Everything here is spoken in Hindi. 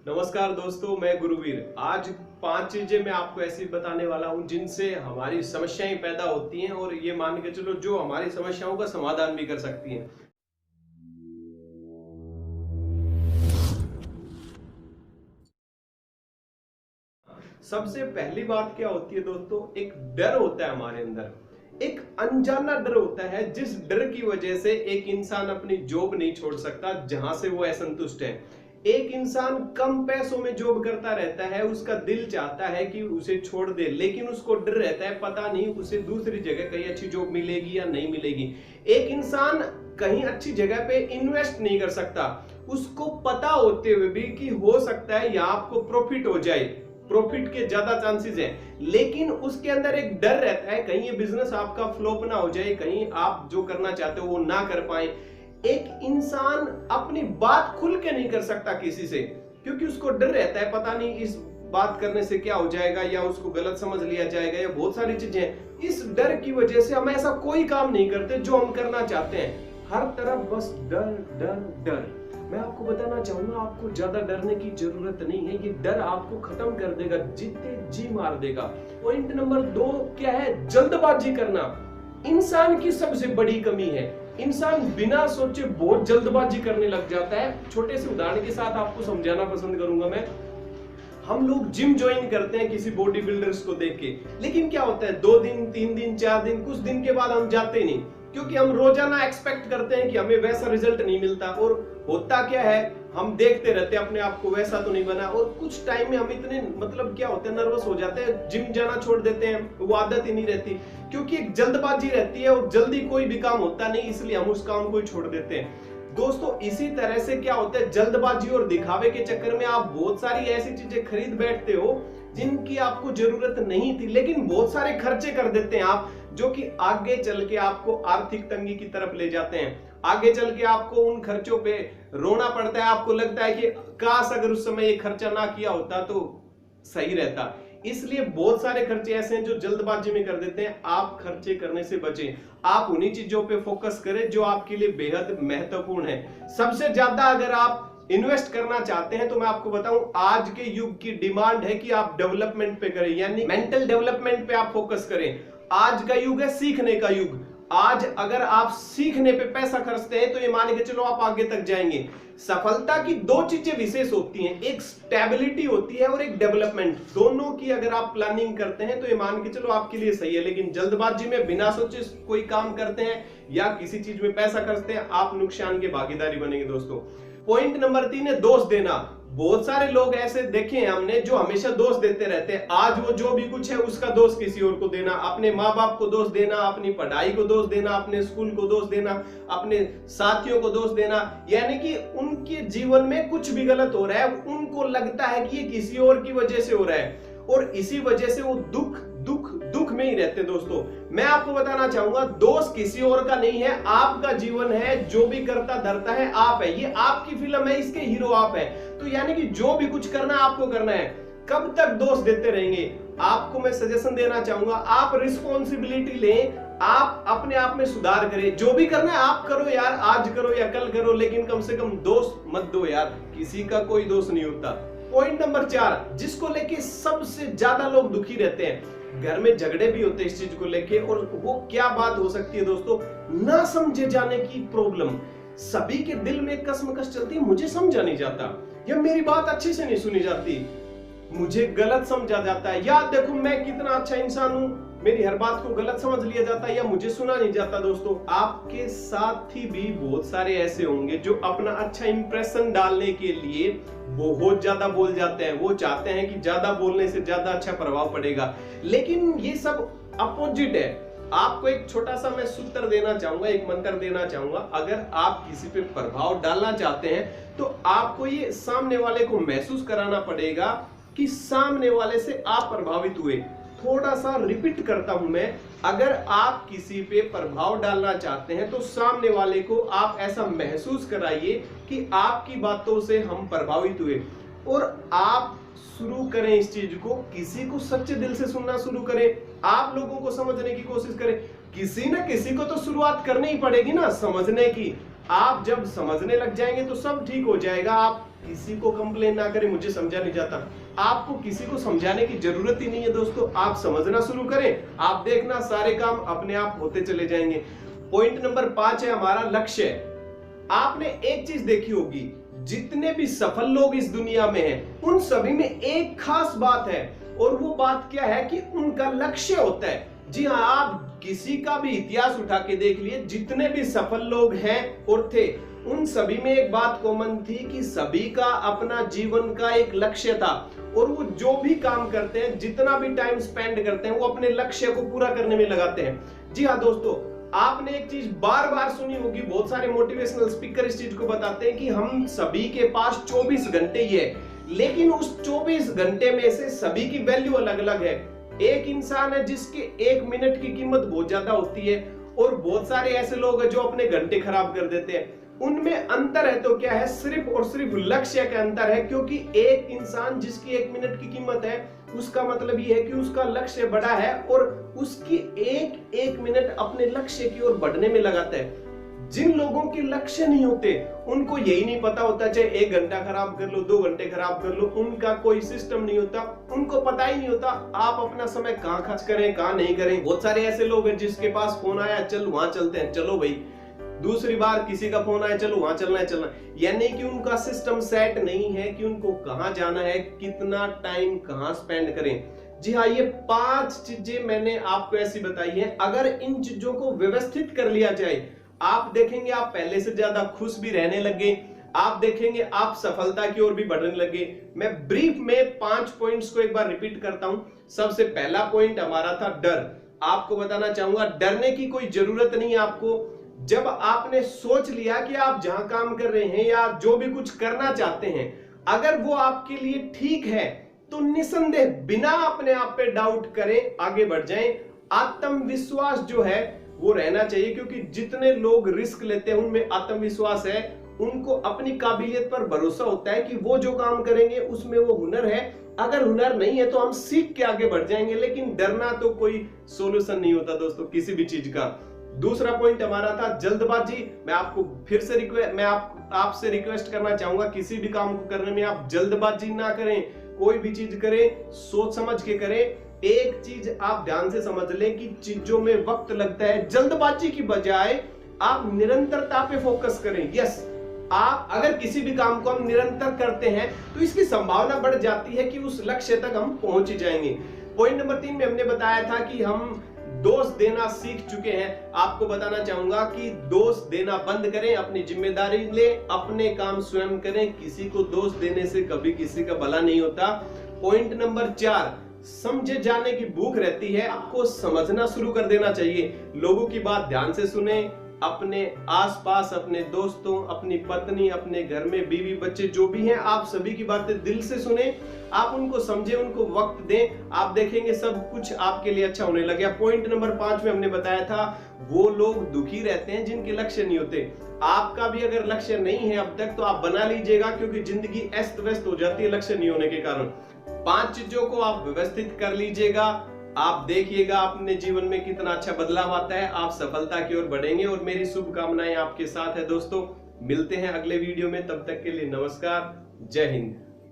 नमस्कार दोस्तों, मैं गुरुवीर। आज 5 चीजें मैं आपको ऐसी बताने वाला हूं जिनसे हमारी समस्याएं पैदा होती हैं और ये मान के चलो जो हमारी समस्याओं का समाधान भी कर सकती हैं। सबसे पहली बात क्या होती है दोस्तों, एक डर होता है हमारे अंदर। एक अनजाना डर होता है जिस डर की वजह से एक इंसान अपनी जॉब नहीं छोड़ सकता जहां से वो असंतुष्ट है। एक इंसान कम पैसों में जॉब करता रहता है, उसका दिल चाहता है कि उसे छोड़ दे, लेकिन उसको डर रहता है पता नहीं उसे दूसरी जगह कहीं अच्छी जॉब मिलेगी या नहीं मिलेगी। एक इंसान कहीं अच्छी जगह पे इन्वेस्ट नहीं कर सकता, उसको पता होते हुए भी कि हो सकता है यहाँ आपको प्रॉफिट हो जाए, प्रॉफिट के ज्यादा चांसेस हैं, लेकिन उसके अंदर एक डर रहता है कहीं ये बिजनेस आपका फ्लॉप ना हो जाए, कहीं आप जो करना चाहते हो वो ना कर पाए। एक इंसान अपनी बात खुल के नहीं कर सकता किसी से, क्योंकि उसको डर रहता है पता नहीं इस बात करने से क्या हो जाएगा, या उसको गलत समझ लिया जाएगा, या बहुत सारी चीजें। इस डर की वजह से हम ऐसा कोई काम नहीं करते जो हम करना चाहते हैं। हर तरफ बस डर डर डर। मैं आपको बताना चाहूंगा, आपको ज्यादा डरने की जरूरत नहीं है। ये डर आपको खत्म कर देगा, जीते जी मार देगा। पॉइंट नंबर 2 क्या है? जल्दबाजी करना इंसान की सबसे बड़ी कमी है। इंसान बिना सोचे बहुत जल्दबाजी करने लग जाता है। छोटे से उदाहरण के साथ आपको समझाना पसंद करूंगा मैं। हम लोग जिम ज्वाइन करते हैं किसी बॉडी बिल्डर्स को देख के, लेकिन क्या होता है 2 दिन 3 दिन 4 दिन, कुछ दिन के बाद हम जाते नहीं, क्योंकि हम रोजाना एक्सपेक्ट करते हैं कि हमें वैसा रिजल्ट नहीं मिलता। और होता क्या है, हम देखते रहते हैं अपने आप को वैसा तो नहीं बना, और कुछ टाइम में हम इतने क्या होते हैं, नर्वस हो जाते हैं, जिम जाना छोड़ देते हैं, वो आदत ही नहीं रहती, क्योंकि एक जल्दबाजी रहती है और जल्दी कोई भी काम होता नहीं, इसलिए हम उस काम को ही छोड़ देते हैं। दोस्तों इसी तरह से क्या होता है, जल्दबाजी और दिखावे के चक्कर में आप बहुत सारी ऐसी चीजें खरीद बैठते हो जिनकी आपको जरूरत नहीं थी, लेकिन बहुत सारे खर्चे कर देते हैं आप, जो कि आगे चल के आपको आर्थिक तंगी की तरफ ले जाते हैं। आगे चल के आपको उन खर्चों पे रोना पड़ता है, आपको लगता है कि काश अगर उस समय ये खर्चा ना किया होता तो सही रहता। इसलिए बहुत सारे खर्चे ऐसे हैं जो जल्दबाजी में कर देते हैं। आप खर्चे करने से बचें, आप उन्हीं चीजों पे फोकस करें जो आपके लिए बेहद महत्वपूर्ण है। सबसे ज्यादा अगर आप इन्वेस्ट करना चाहते हैं तो मैं आपको बताऊं, आज के युग की डिमांड है कि आप डेवलपमेंट पे करें, यानी मेंटल डेवलपमेंट पे आप फोकस करें। आज का युग है सीखने का युग। आज अगर आप सीखने पे पैसा खर्चते हैं तो ये मान के चलो आप आगे तक जाएंगे। सफलता की 2 चीजें विशेष होती हैं, एक स्टेबिलिटी होती है और एक डेवलपमेंट। दोनों की अगर आप प्लानिंग करते हैं तो ये मान के चलो आपके लिए सही है, लेकिन जल्दबाजी में बिना सोचे कोई काम करते हैं या किसी चीज में पैसा खर्चते हैं, आप नुकसान के भागीदारी बनेंगे दोस्तों। पॉइंट नंबर 3 है दोष देना। बहुत सारे लोग ऐसे देखे हैं हमने जो हमेशा दोष देते रहते हैं। आज वो जो भी कुछ है उसका दोष किसी और को देना, अपने माँ बाप को दोष देना, अपनी पढ़ाई को दोष देना, अपने स्कूल को दोष देना, अपने साथियों को दोष देना, यानी कि उनके जीवन में कुछ भी गलत हो रहा है उनको लगता है कि ये किसी और की वजह से हो रहा है, और इसी वजह से वो दुख दुख दुख में ही रहते हैं। दोस्तों मैं आपको बताना चाहूंगा, दोष किसी और का नहीं है, आपका जीवन है, जो भी करता धरता है आप है, ये आपकी फिल्म है, इसके हीरो आप है। तो यानी कि जो भी कुछ करना है आपको करना है। कब तक दोष देते रहेंगे? आपको मैं सजेशन देना चाहूंगा, आप रिस्पॉन्सिबिलिटी लें, आप अपने आप में सुधार करें। जो भी करना है आप करो यार, आज करो या कल करो, लेकिन कम से कम दोष मत दो यार, किसी का कोई दोष नहीं होता। पॉइंट नंबर 4 जिसको लेके सबसे ज्यादा लोग दुखी रहते हैं, घर में झगड़े भी होते हैं इस चीज को लेके, और वो क्या बात हो सकती है दोस्तों, ना समझे जाने की प्रॉब्लम। सभी के दिल में कसमकस चलती है, मुझे समझा नहीं जाता, या मेरी बात अच्छे से नहीं सुनी जाती, मुझे गलत समझा जाता है, या देखो मैं कितना अच्छा इंसान हूं, मेरी हर बात को गलत समझ लिया जाता है, या मुझे सुना नहीं जाता। दोस्तों आपके साथ ही भी बहुत सारे ऐसे होंगे जो अपना अच्छा इंप्रेशन डालने के लिए बहुत ज्यादा बोल जाते हैं। वो चाहते हैं कि ज्यादा बोलने से ज्यादा अच्छा प्रभाव पड़ेगा, लेकिन ये सब अपोजिट है। आपको एक छोटा सा मैं सूत्र देना चाहूंगा, एक मंत्र देना चाहूंगा। अगर आप किसी पे प्रभाव डालना चाहते हैं तो आपको ये सामने वाले को महसूस कराना पड़ेगा कि सामने वाले से आप प्रभावित हुए। थोड़ा सा रिपीट करता हूं मैं, अगर आप किसी पे प्रभाव डालना चाहते हैं तो सामने वाले को आप ऐसा महसूस कराइए कि आपकी बातों से हम प्रभावित हुए, और आप शुरू करें इस चीज को, किसी को सच्चे दिल से सुनना शुरू करें, आप लोगों को समझने की कोशिश करें। किसी न किसी को तो शुरुआत करनी ही पड़ेगी ना समझने की। आप जब समझने लग जाएंगे तो सब ठीक हो जाएगा। आप किसी को कंप्लेन ना करें, मुझे समझा नहीं जाता। आपको किसी को समझाने की जरूरत ही नहीं है दोस्तों, आप समझना शुरू करें, आप देखना सारे काम अपने आप होते चले जाएंगे। पॉइंट नंबर 5 है हमारा लक्ष्य। आपने एक चीज देखी होगी, जितने भी सफल लोग इस दुनिया में हैं, उन सभी में एक खास बात है, और वो बात क्या है कि उनका लक्ष्य होता है। जी हाँ, आप किसी का भी इतिहास उठा के देख लिए, जितने भी सफल लोग हैं और थे, उन सभी में एक बात कॉमन थी कि सभी का अपना जीवन का एक लक्ष्य था, और वो जो भी काम करते हैं, जितना भी टाइम स्पेंड करते हैं, वो अपने लक्ष्य को पूरा करने में लगाते हैं। जी हाँ दोस्तों, आपने एक चीज बार बार सुनी होगी, बहुत सारे मोटिवेशनल स्पीकर इस चीज को बताते हैं कि हम सभी के पास 24 घंटे ही है, लेकिन उस 24 घंटे में से सभी की वैल्यू अलग अलग है। एक इंसान है जिसके 1 मिनट की कीमत बहुत ज्यादा होती है, और बहुत सारे ऐसे लोग हैं जो अपने घंटे खराब कर देते हैं। उनमें अंतर है तो क्या है, सिर्फ और सिर्फ लक्ष्य का अंतर है, क्योंकि एक इंसान जिसकी 1 मिनट की कीमत है, उसका मतलब ये है कि उसका लक्ष्य बड़ा है और उसकी एक मिनट अपने लक्ष्य की ओर बढ़ने में लगाता है। जिन लोगों के लक्ष्य नहीं होते, उनको यही नहीं पता होता, चाहे 1 घंटा खराब कर लो, 2 घंटे खराब कर लो, उनका कोई सिस्टम नहीं होता, उनको पता ही नहीं होता आप अपना समय कहाँ खर्च करें, कहाँ नहीं करें। बहुत सारे ऐसे लोग हैं जिसके पास फोन आया, चल वहां चलते हैं, चलो भाई। दूसरी बार किसी का फोन आया, चलो वहां चलना है, यानी कि उनका सिस्टम सेट नहीं है कि उनको कहां जाना है, कितना टाइम कहां स्पेंड करें। जी हाँ, ये 5 चीजें मैंने आपको ऐसी बताई हैं। अगर इन चीजों को व्यवस्थित कर लिया जाए, आप देखेंगे आप पहले से ज्यादा खुश भी रहने लगे, आप देखेंगे आप सफलता की ओर भी बढ़ने लगे। मैं ब्रीफ में 5 पॉइंट्स को एक बार रिपीट करता हूं। सबसे पहला पॉइंट हमारा था डर। आपको बताना चाहूंगा, डरने की कोई जरूरत नहीं है आपको। जब आपने सोच लिया कि आप जहां काम कर रहे हैं या जो भी कुछ करना चाहते हैं, अगर वो आपके लिए ठीक है, तो निसंदेह बिना अपने आप पे डाउट करें आगे बढ़ जाएं। आत्मविश्वास जो है वो रहना चाहिए, क्योंकि जितने लोग रिस्क लेते हैं उनमें आत्मविश्वास है, उनको अपनी काबिलियत पर भरोसा होता है कि वो जो काम करेंगे उसमें वो हुनर है। अगर हुनर नहीं है तो हम सीख के आगे बढ़ जाएंगे, लेकिन डरना तो कोई सॉल्यूशन नहीं होता दोस्तों किसी भी चीज का। दूसरा पॉइंट हमारा था जल्दबाजी। मैं आपको फिर से आपसे रिक्वेस्ट करना चाहूंगा, किसी भी काम को करने में आप जल्दबाजी ना करें। कोई भी चीज करें सोच समझ के करें। एक चीज आप ध्यान से समझ लें कि चीजों में वक्त लगता है, जल्दबाजी की बजाय आप निरंतरता पे फोकस करें। यस, आप अगर किसी भी काम को हम निरंतर करते हैं तो इसकी संभावना बढ़ जाती है कि उस लक्ष्य तक हम पहुंच ही जाएंगे। पॉइंट नंबर 3 में हमने बताया था कि हम दोष देना सीख चुके हैं। आपको बताना चाहूंगा कि दोष देना बंद करें, अपनी जिम्मेदारी ले, अपने काम स्वयं करें। किसी को दोष देने से कभी किसी का भला नहीं होता। पॉइंट नंबर 4, समझे जाने की भूख रहती है, आपको समझना शुरू कर देना चाहिए। लोगों की बात ध्यान से सुने, अपने आसपास, अपने दोस्तों, अपनी पत्नी, अपने घर में बीवी बच्चे जो भी हैं, आप सभी की बातें दिल से सुने, आप उनको समझे, उनको वक्त दें। आप देखेंगे सब कुछ आपके लिए अच्छा होने लगे। पॉइंट नंबर 5 में हमने बताया था, वो लोग दुखी रहते हैं जिनके लक्ष्य नहीं होते। आपका भी अगर लक्ष्य नहीं है अब तक, तो आप बना लीजिएगा, क्योंकि जिंदगी अस्त व्यस्त हो जाती है लक्ष्य नहीं होने के कारण। 5 चीजों को आप व्यवस्थित कर लीजिएगा, आप देखिएगा अपने जीवन में कितना अच्छा बदलाव आता है, आप सफलता की ओर बढ़ेंगे। और मेरी शुभकामनाएं आपके साथ है दोस्तों। मिलते हैं अगले वीडियो में, तब तक के लिए नमस्कार, जय हिंद।